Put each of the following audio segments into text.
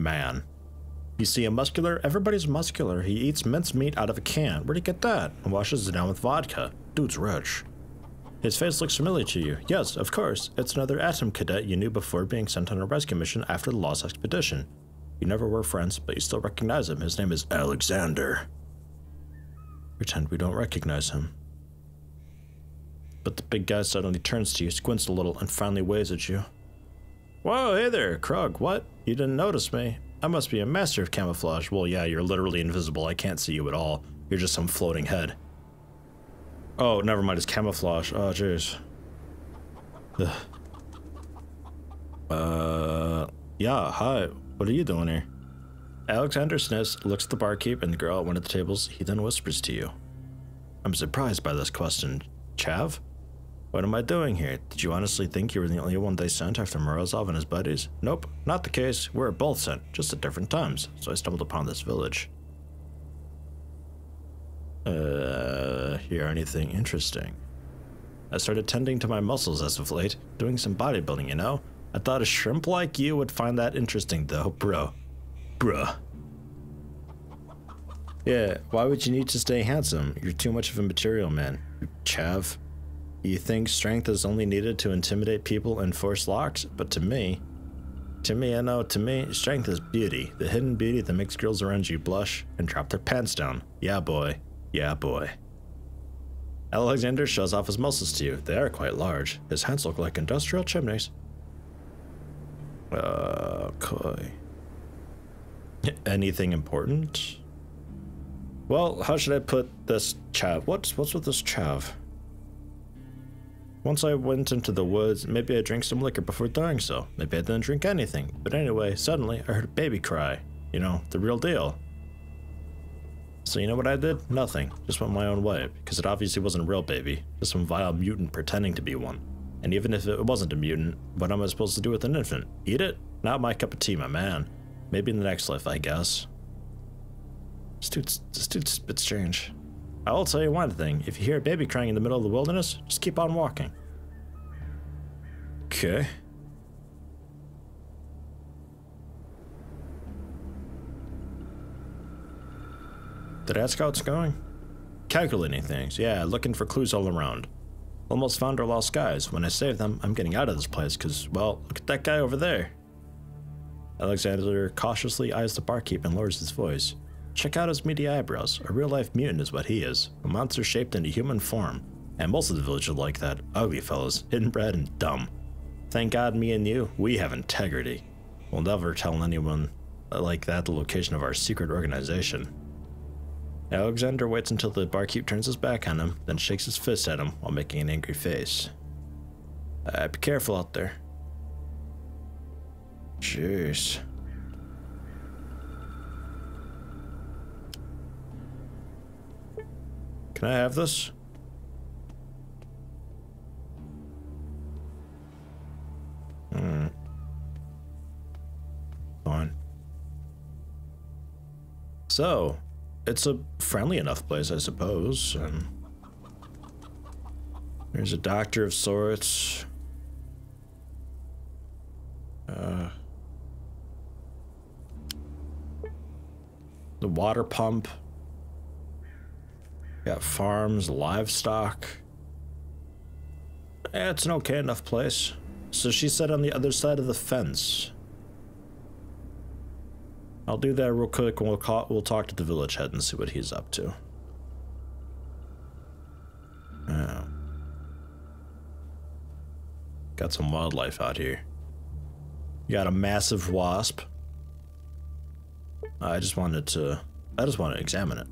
Man. You see a muscular? Everybody's muscular. He eats mincemeat out of a can. Where'd he get that? And washes it down with vodka. Dude's rich. His face looks familiar to you. Yes, of course. It's another Atom cadet you knew before being sent on a rescue mission after the Lost Expedition. You never were friends, but you still recognize him. His name is Alexander. Pretend we don't recognize him. But the big guy suddenly turns to you, squints a little, and finally waves at you. Whoa, hey there, Krug. What? You didn't notice me? I must be a master of camouflage. Well, yeah, you're literally invisible. I can't see you at all. You're just some floating head. Oh, never mind, it's camouflage. Oh, jeez. Yeah, hi. What are you doing here? Alexander sniffs, looks at the barkeep and the girl at one of the tables. He then whispers to you. I'm surprised by this question, Chav. What am I doing here? Did you honestly think you were the only one they sent after Morozov and his buddies? Nope, not the case. We were both sent, just at different times. So I stumbled upon this village. Hear anything interesting? I started tending to my muscles as of late, doing some bodybuilding, you know? I thought a shrimp like you would find that interesting though, bro. Bruh. Yeah, why would you need to stay handsome? You're too much of a material man, Chav. You think strength is only needed to intimidate people and force locks? But to me, strength is beauty. The hidden beauty that makes girls around you blush and drop their pants down. Yeah, boy. Yeah, boy. Alexander shows off his muscles to you. They are quite large. His hands look like industrial chimneys. Okay. Anything important? Well, how should I put this, Chav? What's with this Chav? Once I went into the woods, maybe I drank some liquor before doing so. Maybe I didn't drink anything. But anyway, suddenly I heard a baby cry. You know, the real deal. So you know what I did? Nothing. Just went my own way, because it obviously wasn't a real baby. Just some vile mutant pretending to be one. And even if it wasn't a mutant, what am I supposed to do with an infant? Eat it? Not my cup of tea, my man. Maybe in the next life, I guess. This dude's a bit strange. I will tell you one thing. If you hear a baby crying in the middle of the wilderness, just keep on walking. Okay. Did I ask how it's going? Calculating things, yeah, looking for clues all around. Almost found our lost guys. When I save them, I'm getting out of this place because, well, look at that guy over there. Alexander cautiously eyes the barkeep and lowers his voice. Check out his meaty eyebrows. A real-life mutant is what he is. A monster shaped into human form. And most of the village are like that. Ugly fellas, hidden bred and dumb. Thank God me and you, we have integrity. We'll never tell anyone like that the location of our secret organization. Alexander waits until the barkeep turns his back on him, then shakes his fist at him while making an angry face. Be careful out there. Jeez. Can I have this? Fine. So, it's a friendly enough place, I suppose. There's a doctor of sorts. The water pump. Got farms, livestock. It's an okay enough place. So she said on the other side of the fence. I'll do that real quick and we'll talk to the village head and see what he's up to. Oh. Got some wildlife out here. You got a massive wasp. I just wanted to examine it.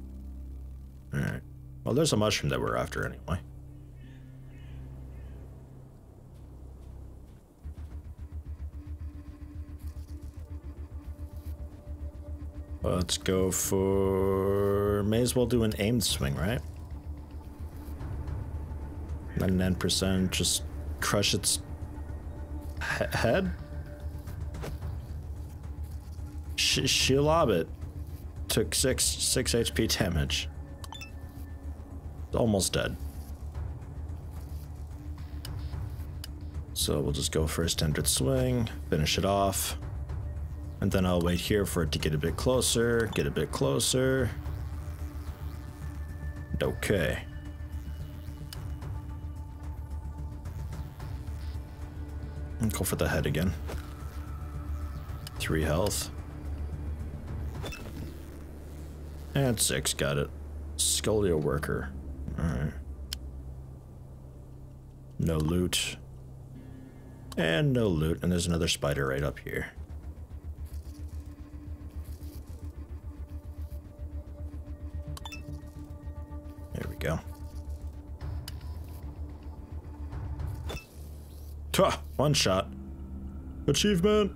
Alright. Well, there's a mushroom that we're after anyway. Let's go for... May as well do an aimed swing, right? 99%, just crush its head? She'll lob it. Took 6 HP damage. Almost dead. So we'll just go for a standard swing, finish it off. And then I'll wait here for it to get a bit closer, get a bit closer. Okay. And go for the head again. 3 health. And 6, got it. Scolio worker. Alright. No loot. And no loot. And there's another spider right up here. There we go. Tuh, 1 shot. Achievement.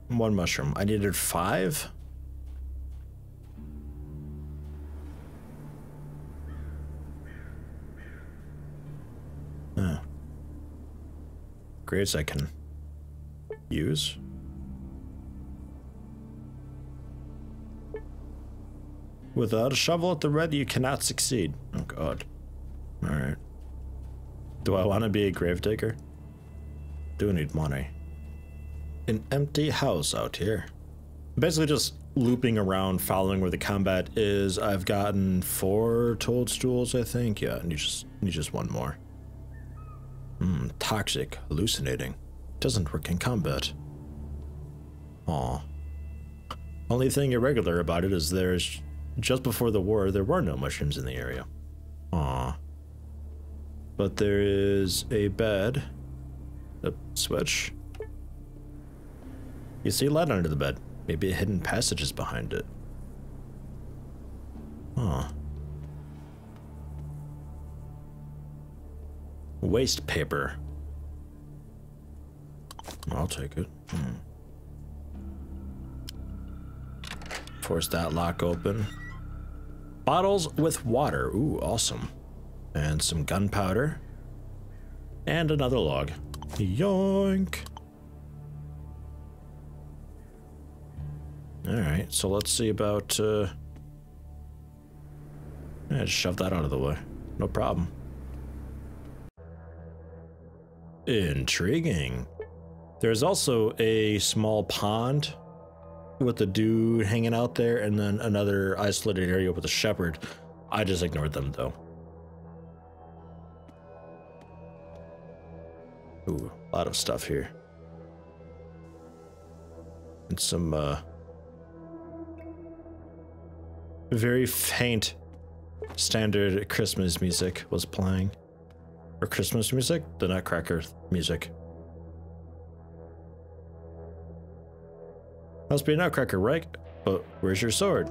One mushroom. I needed 5. Grades I can use. Without a shovel at the ready, you cannot succeed. Oh god. Alright. Do I want to be a gravedigger? Do need money. An empty house out here. Basically just looping around, following where the combat is. I've gotten 4 toadstools, I think. Yeah, need just 1 more. Toxic, hallucinating. Doesn't work in combat. Aw. Only thing irregular about it is there's... Just before the war, there were no mushrooms in the area. Aw. But there is a bed. A switch. You see light under the bed. Maybe a hidden passage is behind it. Huh. Waste paper. I'll take it. Force that lock open. Bottles with water. Ooh, awesome. And some gunpowder. And another log. Yoink. Alright, so let's see about, yeah, just shove that out of the way. No problem. Intriguing. There's also a small pond with the dude hanging out there, and then another isolated area with a shepherd. I just ignored them, though. Ooh, a lot of stuff here. And some, very faint standard Christmas music was playing. Or Christmas music? The Nutcracker music. Must be a Nutcracker, right? But where's your sword?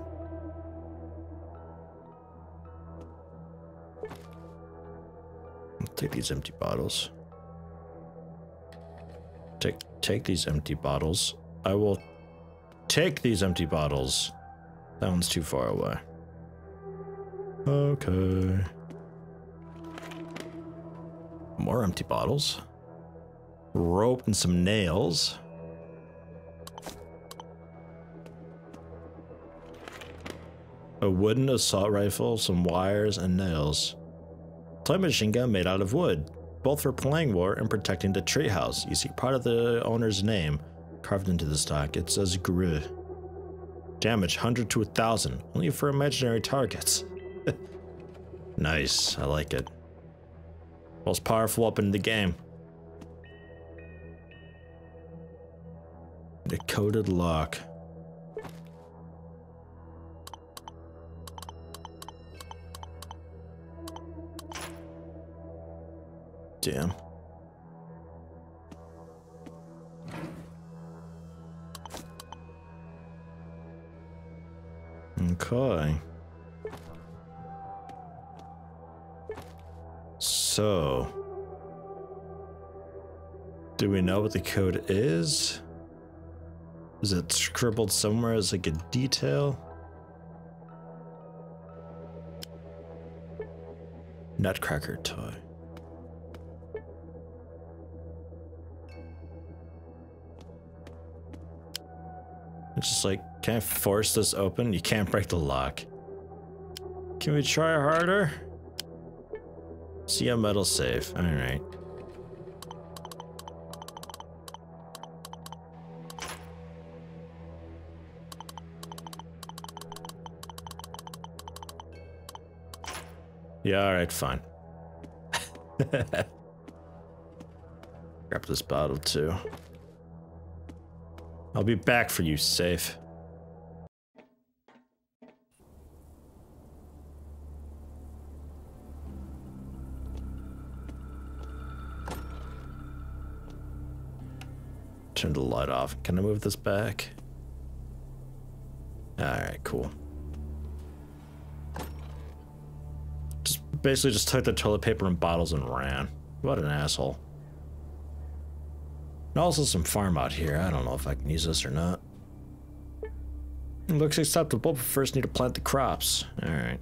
I'll take these empty bottles. Take these empty bottles. I will take these empty bottles. That one's too far away. Okay. More empty bottles. Rope and some nails. A wooden assault rifle, some wires, and nails. Toy machine gun made out of wood, both for playing war and protecting the treehouse. You see part of the owner's name carved into the stock. It says Gru. Damage 100 to 1,000, only for imaginary targets. Nice, I like it. Most powerful weapon in the game. The coded lock. Damn. Okay. So, do we know what the code is? Is it scribbled somewhere as like a detail? Nutcracker toy. It's just like, can I force this open? You can't break the lock. Can we try harder? See a metal safe. Alright. Yeah, alright, fine. Grab this bottle too. I'll be back for you, safe. Turn the light off. Can I move this back? Alright, cool. Basically just took the toilet paper and bottles and ran. What an asshole. And also some farm out here. I don't know if I can use this or not. It looks acceptable, but first need to plant the crops. Alright.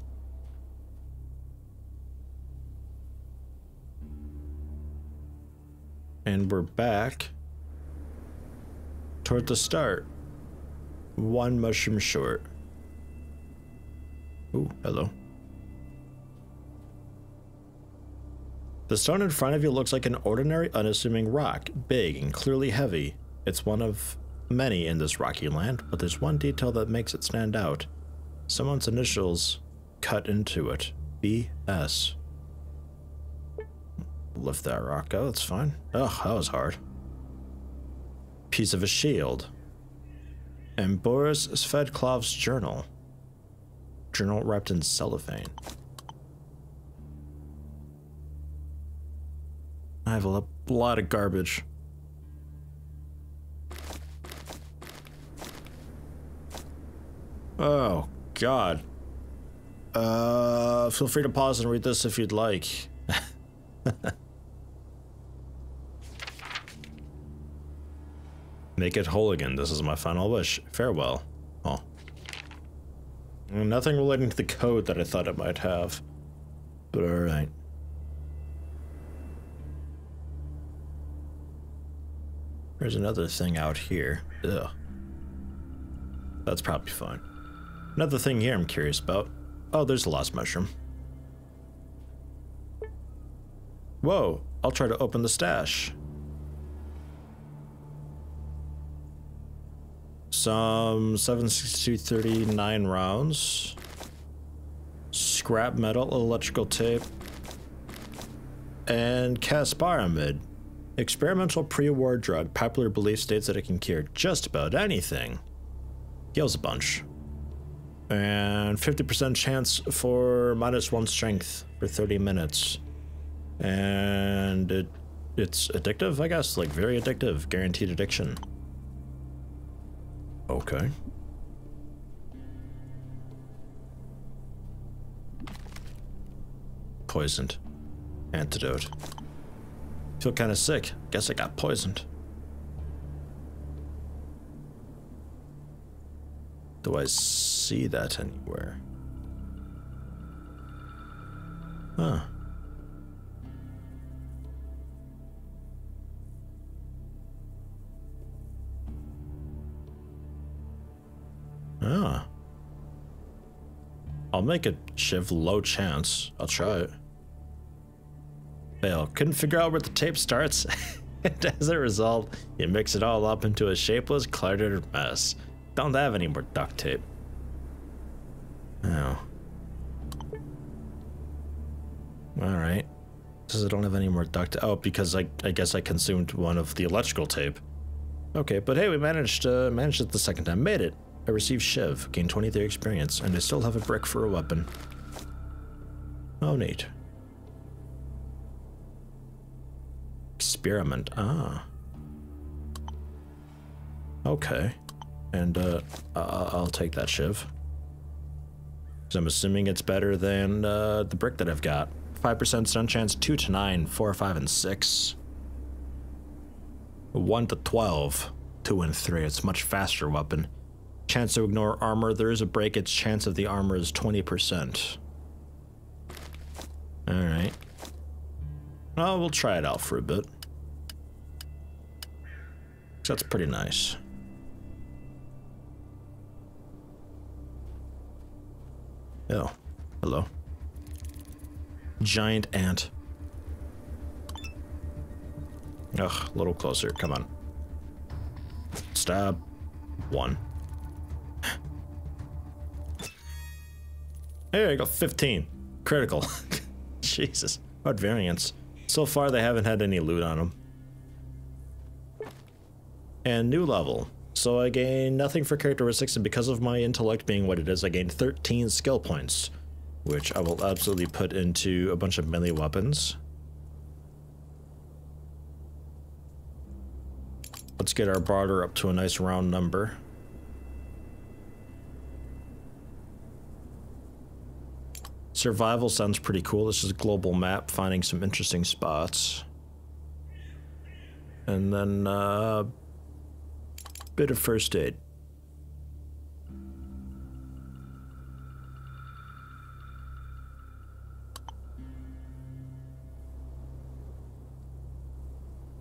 And we're back toward the start. One mushroom short. Ooh, hello. The stone in front of you looks like an ordinary, unassuming rock, big and clearly heavy. It's one of many in this rocky land, but there's one detail that makes it stand out. Someone's initials cut into it. BS. Lift that rock out, that's fine. Oh, that was hard. Piece of a shield. And Boris Svedklov's journal. Journal wrapped in cellophane. I have a lot of garbage. Oh, God. Feel free to pause and read this if you'd like. Make it whole again. This is my final wish. Farewell. Oh. Nothing relating to the code that I thought it might have. But alright. There's another thing out here. Ugh. That's probably fine. Another thing here I'm curious about. Oh, there's a lost mushroom. Whoa, I'll try to open the stash. Some 76239 rounds. Scrap metal, electrical tape. And Casparamid. Experimental pre-war drug. Popular belief states that it can cure just about anything. Heals a bunch. And 50% chance for -1 strength for 30 minutes. And it's addictive, I guess. Like, very addictive. Guaranteed addiction. Okay. Poisoned. Antidote. Feel kind of sick. Guess I got poisoned. Do I see that anywhere? Huh. Ah. I'll make a shiv low chance. I'll try it. Fail. Couldn't figure out where the tape starts. As a result, you mix it all up into a shapeless, cluttered mess. Don't have any more duct tape. Oh. Alright. Says I don't have any more duct tape. Oh, because I guess I consumed one of the electrical tape. Okay, but hey, we managed it the second time. Made it. I received Shiv, gained 23 experience, and I still have a brick for a weapon. Oh, neat. Experiment. Ah. Okay. And, I'll take that Shiv. So I'm assuming it's better than, the brick that I've got. 5% stun chance, 2 to 9, 4, 5, and 6. 1 to 12, 2 and 3. It's a much faster weapon. Chance to ignore armor. There is a break. Its chance of the armor is 20%. Alright. Well, we'll try it out for a bit. That's pretty nice. Oh, hello. Giant ant. Ugh, a little closer, come on. Stab. 1. There, I got 15. Critical. Jesus. What variants? So far, they haven't had any loot on them. And new level. So I gain nothing for characteristics, and because of my intellect being what it is, I gained 13 skill points, which I will absolutely put into a bunch of melee weapons. Let's get our barter up to a nice round number. Survival sounds pretty cool. This is a global map, finding some interesting spots. And then, bit of first aid.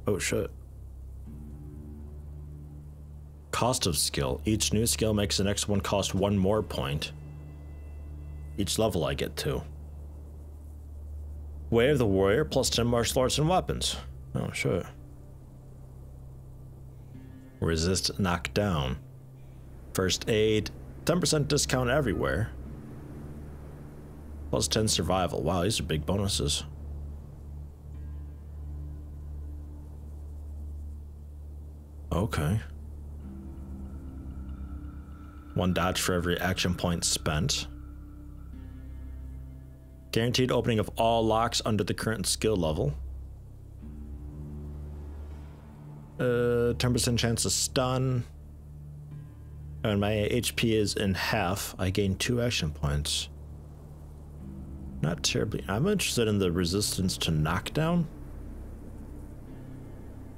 Oh shit. Cost of skill. Each new skill makes the next one cost 1 more point. Each level I get to. Way of the Warrior, plus 10 martial arts and weapons. Oh, sure. Resist knockdown. First aid, 10% discount everywhere. Plus 10 survival. Wow, these are big bonuses. Okay. 1 dodge for every action point spent. Guaranteed opening of all locks under the current skill level. 10% chance to stun. And my HP is in half. I gain 2 action points. Not terribly. I'm interested in the resistance to knockdown.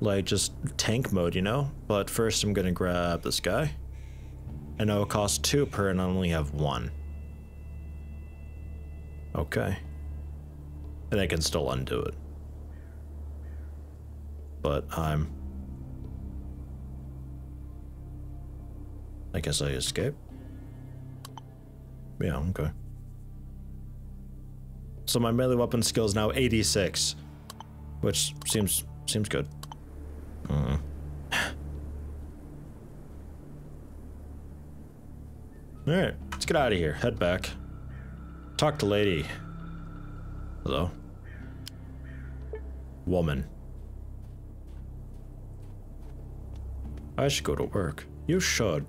Like just tank mode, you know? But first I'm gonna grab this guy. I know it costs 2 per and I only have 1. Okay. And I can still undo it. But I guess I escape. Yeah, okay. So my melee weapon skill is now 86, which seems good. Alright, let's get out of here. Head back. Talk to lady. Hello? Woman. I should go to work. You should.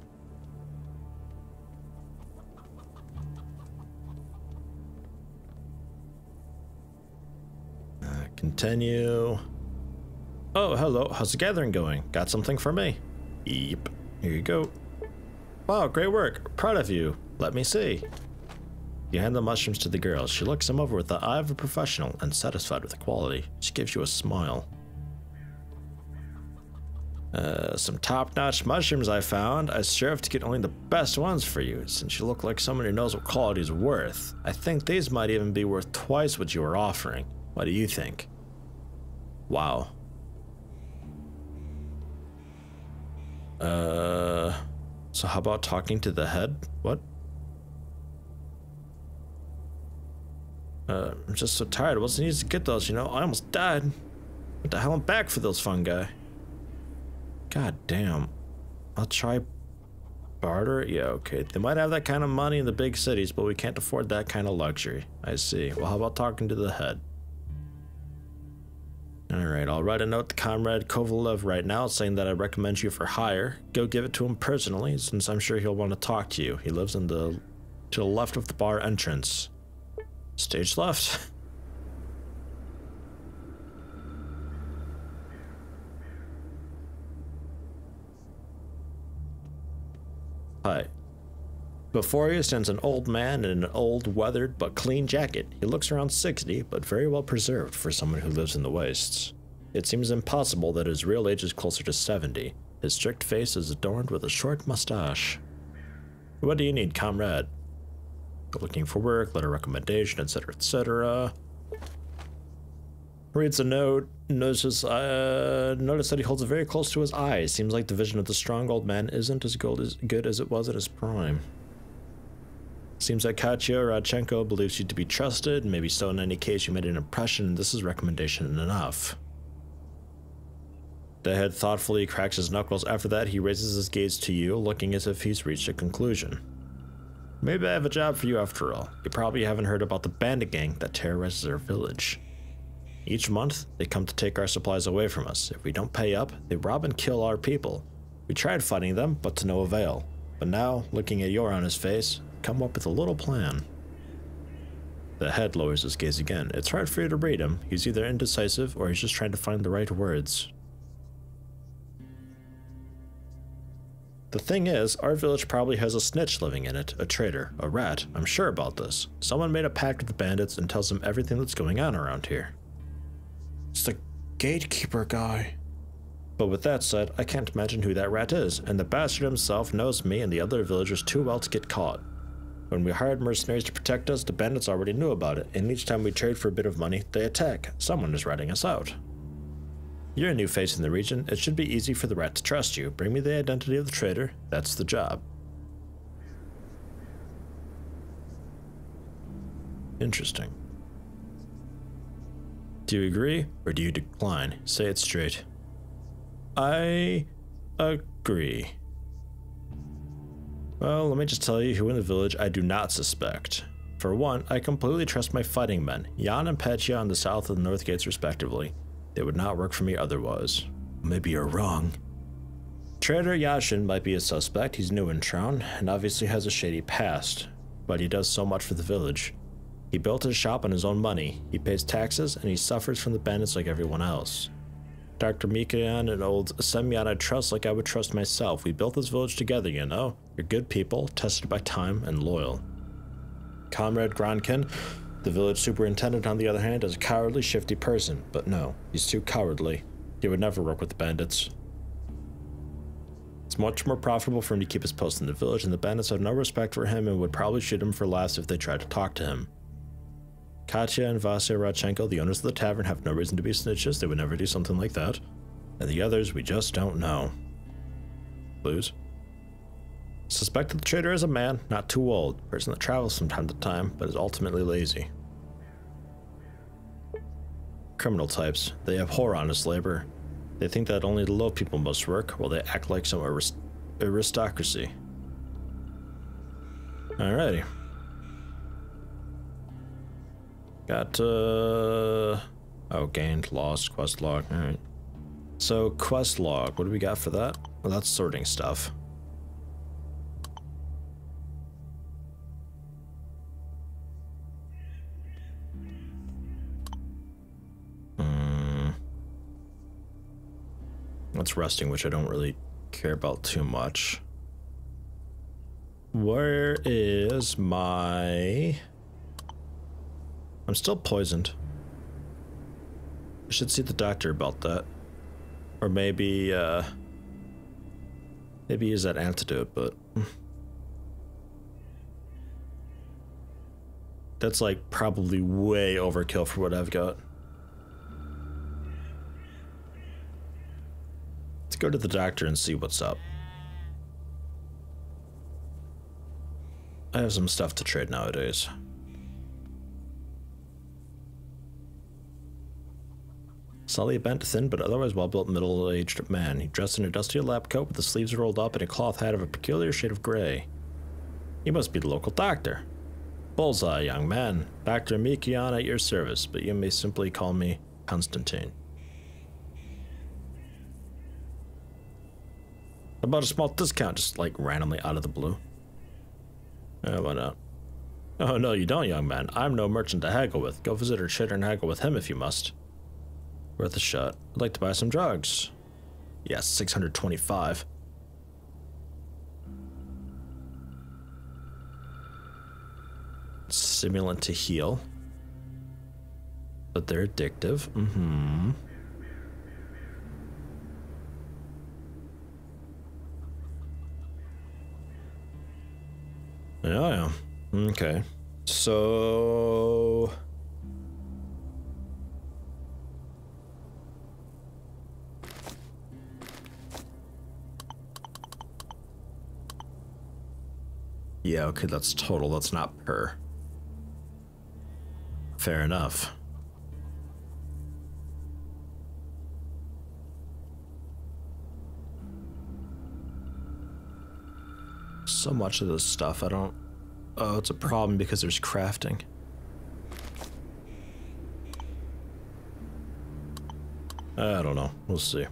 Continue. Oh, hello. How's the gathering going? Got something for me? Yep. Here you go. Wow, great work. Proud of you. Let me see. You hand the mushrooms to the girl. She looks them over with the eye of a professional and satisfied with the quality. She gives you a smile. Some top-notch mushrooms I found. I strive to get only the best ones for you, since you look like someone who knows what quality is worth. I think these might even be worth twice what you are offering. What do you think? Wow. So how about talking to the head? What? I'm just so tired. It wasn't easy to get those, you know? I almost died. What the hell? I'm back for those fungi. God damn. I'll try barter. Yeah, okay. They might have that kind of money in the big cities, but we can't afford that kind of luxury. I see. Well, how about talking to the head? Alright, I'll write a note to Comrade Kovalev right now saying that I recommend you for hire. Go give it to him personally, since I'm sure he'll want to talk to you. He lives in to the left of the bar entrance. Stage left. Hi. Before you stands an old man in an old, weathered, but clean jacket. He looks around 60, but very well preserved for someone who lives in the wastes. It seems impossible that his real age is closer to 70. His strict face is adorned with a short mustache. What do you need, comrade? Looking for work, letter recommendation, etc., etc. Reads a note, notice that he holds it very close to his eyes. Seems like the vision of the strong old man isn't as good as it was at his prime. Seems that Katya Radchenko believes you to be trusted, maybe so. In any case, you made an impression, and this is recommendation enough. The head thoughtfully cracks his knuckles. After that, he raises his gaze to you, looking as if he's reached a conclusion. Maybe I have a job for you after all. You probably haven't heard about the bandit gang that terrorizes our village. Each month, they come to take our supplies away from us. If we don't pay up, they rob and kill our people. We tried fighting them, but to no avail. But now, looking at your honest face, come up with a little plan. The head lowers his gaze again. It's hard for you to read him. He's either indecisive or he's just trying to find the right words. The thing is, our village probably has a snitch living in it, a traitor, a rat. I'm sure about this. Someone made a pact with the bandits and tells them everything that's going on around here. It's the gatekeeper guy. But with that said, I can't imagine who that rat is, and the bastard himself knows me and the other villagers too well to get caught. When we hired mercenaries to protect us, the bandits already knew about it, and each time we trade for a bit of money, they attack. Someone is ratting us out. You're a new face in the region. It should be easy for the rat to trust you. Bring me the identity of the traitor. That's the job. Interesting. Do you agree, or do you decline? Say it straight. I agree. Well, let me just tell you who in the village I do not suspect. For one, I completely trust my fighting men, Jan and Petya on the south and north gates respectively. They would not work for me otherwise. Maybe you're wrong. Traitor Yashin might be a suspect. He's new in town and obviously has a shady past, but he does so much for the village. He built his shop on his own money. He pays taxes and he suffers from the bandits like everyone else. Dr. Mikayan and old Semyon I trust like I would trust myself. We built this village together, you know? You're good people, tested by time and loyal. Comrade Gronkin, the village superintendent, on the other hand, is a cowardly, shifty person, but no, he's too cowardly. He would never work with the bandits. It's much more profitable for him to keep his post in the village, and the bandits have no respect for him and would probably shoot him for laughs if they tried to talk to him. Katya and Vasya Radchenko, the owners of the tavern, have no reason to be snitches. They would never do something like that. And the others, we just don't know. Clues? Suspect that the traitor is a man, not too old, person that travels from time to time, but is ultimately lazy. Criminal types. They abhor honest labor. They think that only the low people must work, while they act like some aristocracy. Alrighty. Got, oh, gained, lost, quest log, alright. So, quest log, what do we got for that? Well, that's sorting stuff. That's resting, which I don't really care about too much. Where is my... I'm still poisoned. I should see the doctor about that. Or maybe, maybe use that antidote, but... That's like probably way overkill for what I've got. Let's go to the doctor and see what's up. I have some stuff to trade nowadays. Sully, bent, thin, but otherwise well-built middle-aged man. He dressed in a dusty lab coat with the sleeves rolled up and a cloth hat of a peculiar shade of gray. He must be the local doctor. Bullseye, young man. Dr. Mikian at your service, but you may simply call me Constantine. About a small discount, just like randomly out of the blue. Why not? Oh, no, you don't, young man. I'm no merchant to haggle with. Go visit our trader and haggle with him if you must. Worth a shot. I'd like to buy some drugs. Yes, 625. Stimulant to heal. But they're addictive. Mm-hmm. Yeah. Okay. So... Yeah, okay, that's total, that's not per. Fair enough. So much of this stuff, I don't Oh, it's a problem because there's crafting. I don't know. We'll see.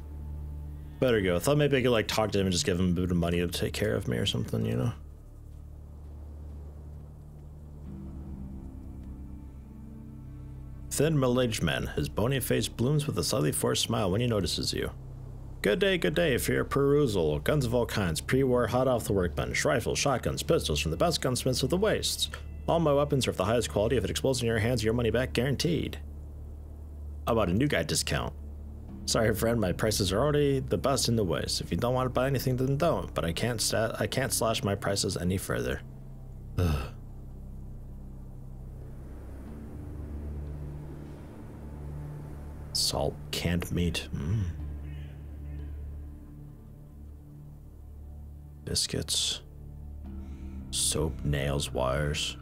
Better go. I thought maybe I could like talk to him and just give him a bit of money to take care of me or something, you know? Thin, middle-aged man. His bony face blooms with a slightly forced smile when he notices you. Good day for your perusal. Guns of all kinds, pre-war, hot off the workbench, rifles, shotguns, pistols from the best gunsmiths of the wastes. All my weapons are of the highest quality. If it explodes in your hands, your money back guaranteed. How about a new guy discount? Sorry, friend, my prices are already the best in the waste. If you don't want to buy anything, then don't. But I can't slash my prices any further. Ugh. Salt canned meat. Biscuits. Soap, nails, wires.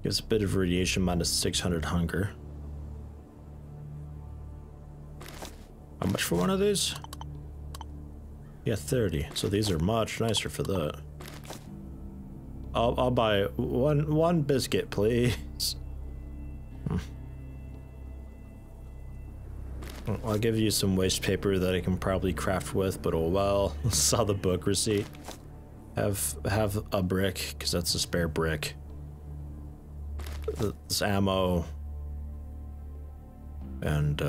Gives a bit of radiation, minus 600 hunger. How much for one of these? Yeah, 30. So these are much nicer for that. I'll buy one biscuit, please. I'll give you some waste paper that I can probably craft with, but oh well. Saw the book receipt. Have a brick, because that's a spare brick. This ammo. And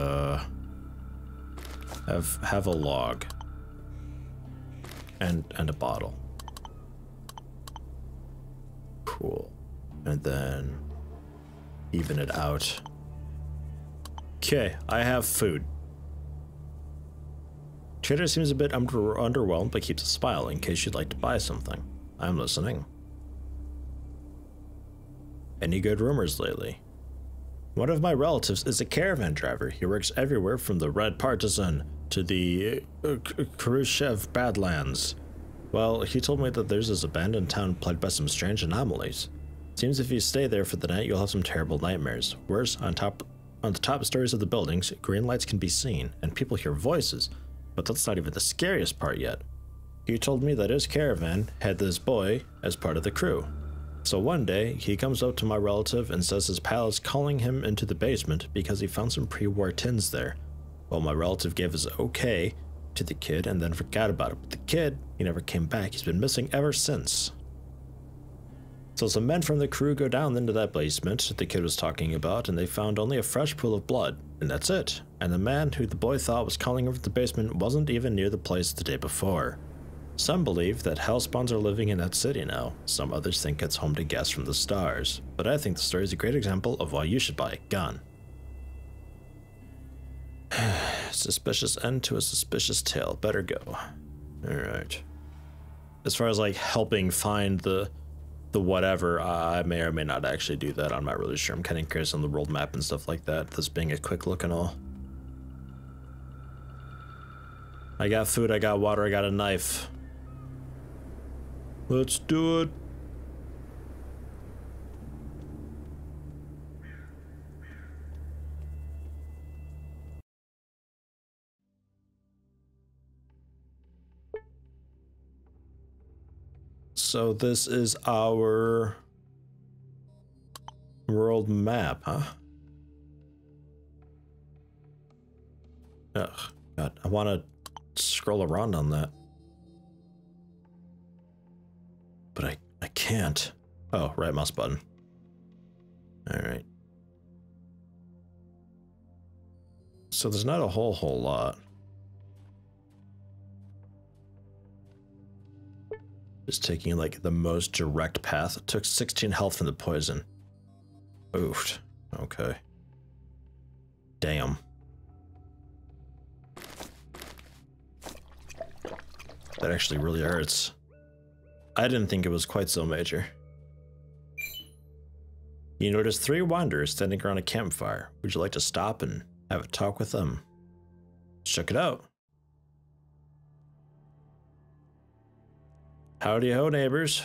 have a log. And a bottle. Cool. And then even it out. Okay, I have food. Trader seems a bit underwhelmed, but keeps a smile in case you'd like to buy something. I'm listening. Any good rumors lately? One of my relatives is a caravan driver. He works everywhere from the Red Partisan to the Khrushchev Badlands. Well, he told me that there's this abandoned town plagued by some strange anomalies. Seems if you stay there for the night, you'll have some terrible nightmares. Worse, on the top stories of the buildings, green lights can be seen, and people hear voices. But that's not even the scariest part yet. He told me that his caravan had this boy as part of the crew. So one day, he comes up to my relative and says his pal is calling him into the basement because he found some pre-war tins there. Well, my relative gave his okay to the kid and then forgot about it. But the kid, he never came back. He's been missing ever since. So some men from the crew go down into that basement the kid was talking about, and they found only a fresh pool of blood, and that's it. And the man who the boy thought was calling over the basement wasn't even near the place the day before. Some believe that hellspawns are living in that city now. Some others think it's home to guests from the stars. But I think the story is a great example of why you should buy a gun. Suspicious end to a suspicious tale. Better go. Alright. As far as like helping find the whatever, I may or may not actually do that. I'm not really sure. I'm kind of curious on the world map and stuff like that. This being a quick look and all. I got food, I got water, I got a knife. Let's do it. So this is our world map, huh? Ugh, God, I want to scroll around on that. But I can't. Oh, right mouse button. Alright. So there's not a whole lot. Just taking like the most direct path. It took 16 health from the poison. Oofed. Okay. Damn. That actually really hurts. I didn't think it was quite so major. You notice 3 wanderers standing around a campfire. Would you like to stop and have a talk with them? Check it out. Howdy ho, neighbors.